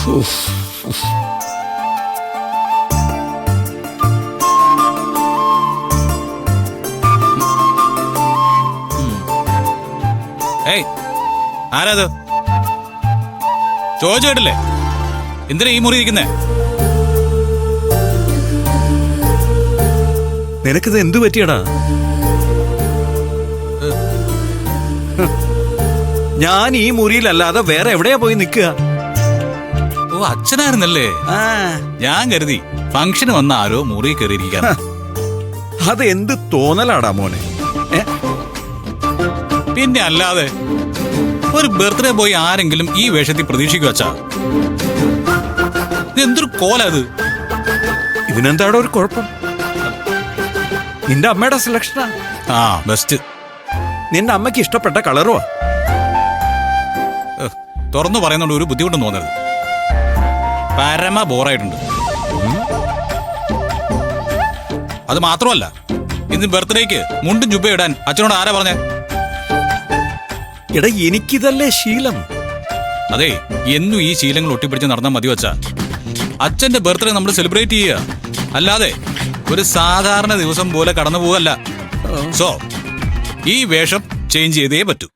ഏയ്, ആരാത്? ചോദിച്ചു കേട്ടില്ലേ? എന്തിനാ ഈ മുറി ഇരിക്കുന്നേ? നിനക്കിത് എന്തു പറ്റിയടാ? ഞാൻ ഈ മുറിയിലല്ലാതെ വേറെ എവിടെയാ പോയി നിൽക്കുക? ഓ, അച്ഛനായിരുന്നല്ലേ. ഞാൻ കരുതി ഫംഗ്ഷന് വന്ന ആരോ മുറി കയറിയിരിക്കാൻ. അത് എന്ത് തോന്നലാടാ മോനെ? പിന്നെ അല്ലാതെ ഒരു ബർത്ത്ഡേ ബോയ് ആരെങ്കിലും ഈ വേഷത്തിൽ പ്രതീക്ഷിക്കുക വച്ചാ? എന്തൊരു കോലത്! ഇതിനെന്താടോ ഒരു കുഴപ്പം? നിന്റെ അമ്മയുടെ സെലക്ഷനാ. ആ, ബെസ്റ്റ്. നിന്റെ അമ്മയ്ക്ക് ഇഷ്ടപ്പെട്ട കളറുവാ. തുറന്നു പറയുന്നോണ്ട് ഒരു ബുദ്ധിമുട്ടും തോന്നരുത്. പരമ ബോറായിട്ടുണ്ട്. അത് മാത്രമല്ല, ഇന്ന് ബർത്ത്ഡേക്ക് മുണ്ടും ജുബ ഇടാൻ അച്ഛനോട് ആരാ പറഞ്ഞേ? എടാ, എനിക്കിതല്ലേ ശീലം. അതെ, എന്നും ഈ ശീലങ്ങൾ ഒട്ടിപ്പിടിച്ച് നടന്നാൽ മതി വച്ചാ. അച്ഛന്റെ ബർത്ത്ഡേ നമ്മൾ സെലിബ്രേറ്റ് ചെയ്യുക, അല്ലാതെ ഒരു സാധാരണ ദിവസം പോലെ കടന്നു പോവല്ല. സോ ഈ വേഷം ചേഞ്ച് ചെയ്തേ പറ്റൂ.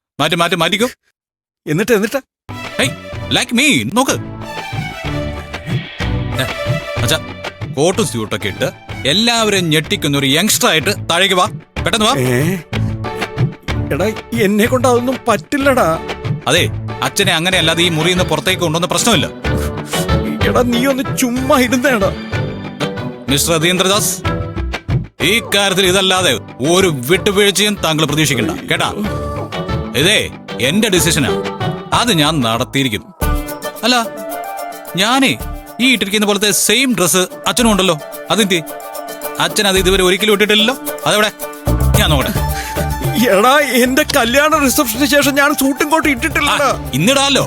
മാറ്റിക്കോ. എന്നിട്ട് ലൈക്ക് മീ, നോക്ക്. അച്ഛാ, കോട്ടും സ്യൂട്ടൊക്കെ ഇട്ട് എല്ലാവരും ഞെട്ടിക്കുന്ന ഒരു യങ്സ്റ്റർ ആയിട്ട് താഴേക്ക് വാ, പെട്ടെന്ന് വാ. എടാ, എന്നെ കൊണ്ട് അതൊന്നും പറ്റില്ലടാ. അതെ, അച്ഛനെ അങ്ങനെ അല്ലാതെ ഈ മുറിയിൽ നിന്ന് പുറത്തേക്ക് കൊണ്ടുവന്ന പ്രശ്നമില്ല. എടാ, നീ ഒന്ന് ചുമ്മാ ഇടുന്നേടാ. മിസ്റ്റർ രതീന്ദ്രദാസ്, ഈ കാര്യത്തിൽ ഇതല്ലാതെ ഒരു വിട്ടുവീഴ്ചയും താങ്കൾ പ്രതീക്ഷിക്കണ്ട, കേട്ടാ? ഇതേ എന്റെ ഡിസിഷനാ, അത് ഞാൻ നടത്തിയിരിക്കും. അല്ല, ഞാനേ ഈ ഇട്ടിരിക്കുന്ന പോലത്തെ സെയിം ഡ്രസ്സ് അച്ഛനും ഉണ്ടല്ലോ. അതെന്തി അച്ഛൻ അത് ഇതുവരെ ഒരിക്കലും ഇട്ടിട്ടില്ലല്ലോ. അതെവിടെ? ഞാൻ നോക്കട്ടെ. എടാ, എന്റെ കല്യാണ റിസപ്ഷന് ശേഷം ഞാൻ സൂട്ടും കോട്ടും ഇട്ടിട്ടില്ല. ഇന്നിടാലോ.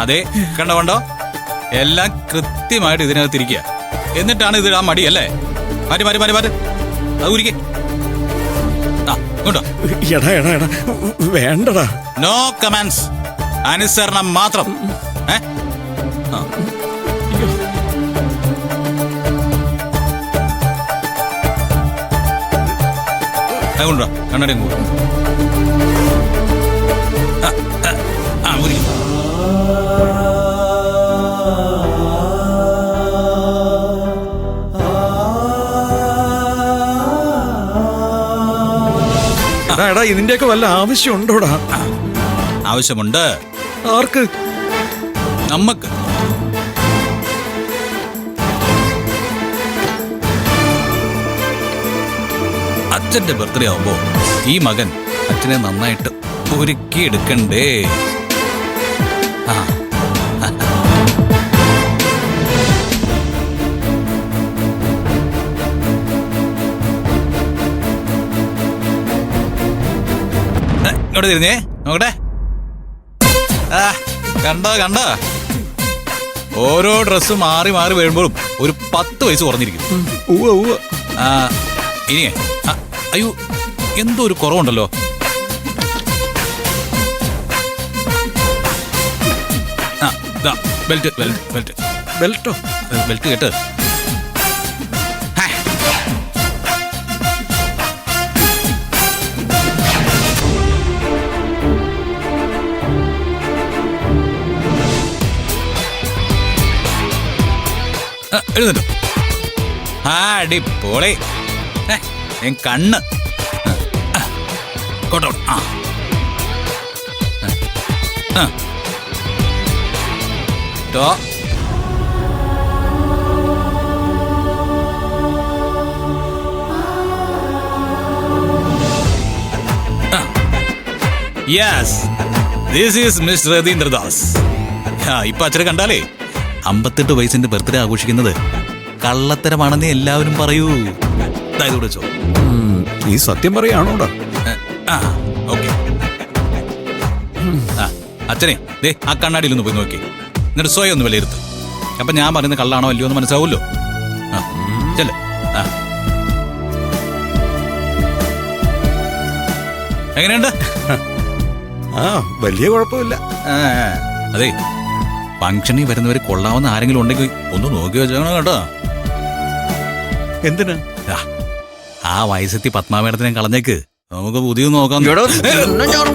അതെ, കണ്ടോ, എല്ലാം കൃത്യമായിട്ട് ഇതിനകത്തിരിക്കുക. എന്നിട്ടാണ് ഇതിടാൻ മടി അല്ലേ? മാറ്റി അത് ഉരിക്കേ. എടാ, വേണ്ടടാ. നോ കമാൻഡ്സ്, അനുസരണം മാത്രം. അതുകൊണ്ടോ കണ്ണടയും കൂടെ. എടാ, ഇതിന്റെയൊക്കെ വല്ല ആവശ്യമുണ്ടോടാ? ആവശ്യമുണ്ട്. ആർക്ക്? നമ്മക്ക്. അച്ഛന്റെ ബർത്ത്ഡേ ആവുമ്പോ ഈ മകൻ അച്ഛനെ നന്നായിട്ട് ഒരുക്കി എടുക്കണ്ടേ? ഇങ്ങോട്ട് തിരിഞ്ഞേ, നോക്കട്ടെ. കണ്ടോ, ഓരോ ഡ്രസ്സ് മാറി വരുമ്പോഴും ഒരു 10 വയസ്സ് കുറഞ്ഞിരിക്കും. ഇനിയേ, അയ്യോ, എന്തോ ഒരു കുറവുണ്ടല്ലോ. ബെൽറ്റോ? ബെൽറ്റ് കേട്ട്. എഴുന്നല്ലോ. അടിപൊളി. കണ്ണ് കോട്ടോ. Yes, this is mister Ratindradas. ഇപ്പൊ അച്ഛനെ കണ്ടാലേ 58 വയസ്സിന്റെ ബർത്ത്ഡേ ആഘോഷിക്കുന്നത് കള്ളത്തരമാണെന്ന് എല്ലാവരും പറയൂ. ഇതായത് വെച്ചോ. നീ സത്യം പറയാണോടാ? ഓക്കെ. അച്ഛനെ ദേ ആ കണ്ണാടിയിലൊന്ന് പോയി നോക്കി, എന്നിട്ട് സ്വയം ഒന്ന് വിലയിരുത്തും. അപ്പൊ ഞാൻ പറയുന്നത് കള്ളാണോ അല്ലയോ എന്ന് മനസ്സിലാവുമല്ലോ. ചെല്ലേ. എങ്ങനെയുണ്ട്? ആ വലിയ കുഴപ്പമില്ല. അതെ, ഫംഗ്ഷനിൽ വരുന്നവര് കൊള്ളാവുന്ന ആരെങ്കിലും ഉണ്ടെങ്കിൽ ഒന്ന് നോക്കി വെച്ചേക്കണം കേട്ടോ. എന്തിനാ? ആ, ആ വയസ്സെത്തി പത്മാമേടത്തിനെ കളഞ്ഞേക്ക്, നമുക്ക് പുതിയ നോക്കാം. എടാ, നിന്നെ ഞാൻ